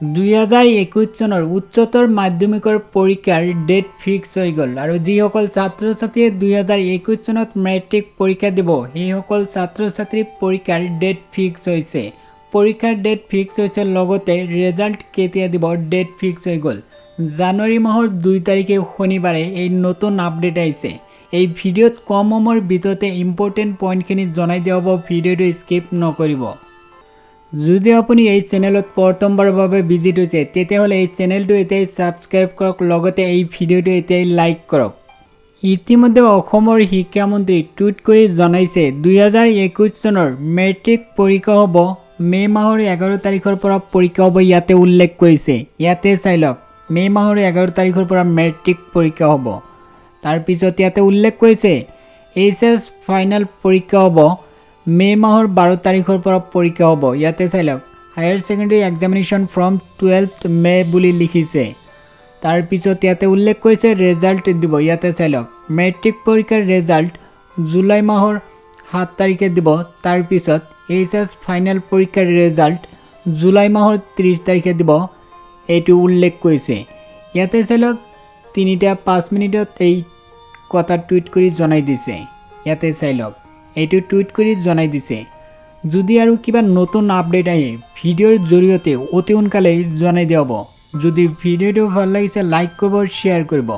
2021 চনৰ উচ্চতৰ মাধ্যমিকৰ পৰীক্ষাৰ ডেট ফিক্স হৈ গ'ল আৰু যিসকল ছাত্ৰ ছাত্ৰীয়ে 2021 চনত মেট্ৰিক পৰীক্ষা দিব সেইসকল ছাত্ৰ ছাত্ৰী পৰীক্ষাৰ ডেট ফিক্স হৈছে। পৰীক্ষাৰ ডেট ফিক্স হৈছে, লগতে ৰেজাল্ট কেতিয়া দিব ডেট ফিক্স হৈ গ'ল। জানুৱাৰী মাহৰ 2 তাৰিখে শনিবাৰে এই নতুন আপডেট আহিছে। এই ভিডিঅ'ত কম সময়ৰ ভিতৰতে ইম্পৰ্টেণ্ট পইণ্টখিনি জনাই দিয়া হ'ব, ভিডিঅ'টো স্কিপ নকৰিব। যদি আপুনি এই চেনেলত প্ৰথমবাৰৰ বাবে ভিজিট হৈছে তেতিয়াহ'লে এই চেনেলটো এতিয়াই ছাবস্ক্ৰাইব কৰক, লগতে এই ভিডিঅ'টো এতিয়াই লাইক কৰক। ইতিমধ্যে অসমৰ শিক্ষামন্ত্ৰী টুইট কৰি জনাইছে 2021 চনৰ মেট্ৰিক পৰীক্ষা হ'ব মে মাহৰ 11 তাৰিখৰ পৰা পৰীক্ষা হ'ব। ইয়াতে উল্লেখ কৰিছে, ইয়াতে চাই লওক, মে মাহৰ 11 তাৰিখৰ পৰা মেট্ৰিক পৰীক্ষা হ'ব। তাৰপিছত ইয়াতে উল্লেখ কৰিছে এইচএছ ফাইনেল পৰীক্ষা হ'ব মে মাহৰ 12 তাৰিখৰ পৰা পৰীক্ষা হ'ব। ইয়াতে চাই লওক, higher secondary examination from 12th মে বুলি লিখিছে। তাৰপিছত ইয়াতে উল্লেখ কৰিছে ৰেজাল্ট দিব। ইয়াতে চাই লওক, মেট্ৰিক পৰীক্ষাৰ ৰেজাল্ট জুলাই মাহৰ 7 তাৰিখে দিব। তাৰপিছত এইচএছ ফাইনেল পৰীক্ষাৰ ৰেজাল্ট জুলাই মাহৰ 30 তাৰিখে দিব, এইটো উল্লেখ কৰিছে। ইয়াতে চাই লওক, 3:05 মিনিটত এই কথা টুইট কৰি জনাই দিছে। ইয়াতে চাই লওক, এইটো টুইট কৰি জনাই দিছে। যদি আৰু কিবা নতুন আপডেট আহে ভিডিঅ'ৰ জৰিয়তে অতি সোনকালে জনাই দিয়া হ'ব। যদি ভিডিঅ'টো ভাল লাগিছে লাইক কৰিব, শ্বেয়াৰ কৰিব।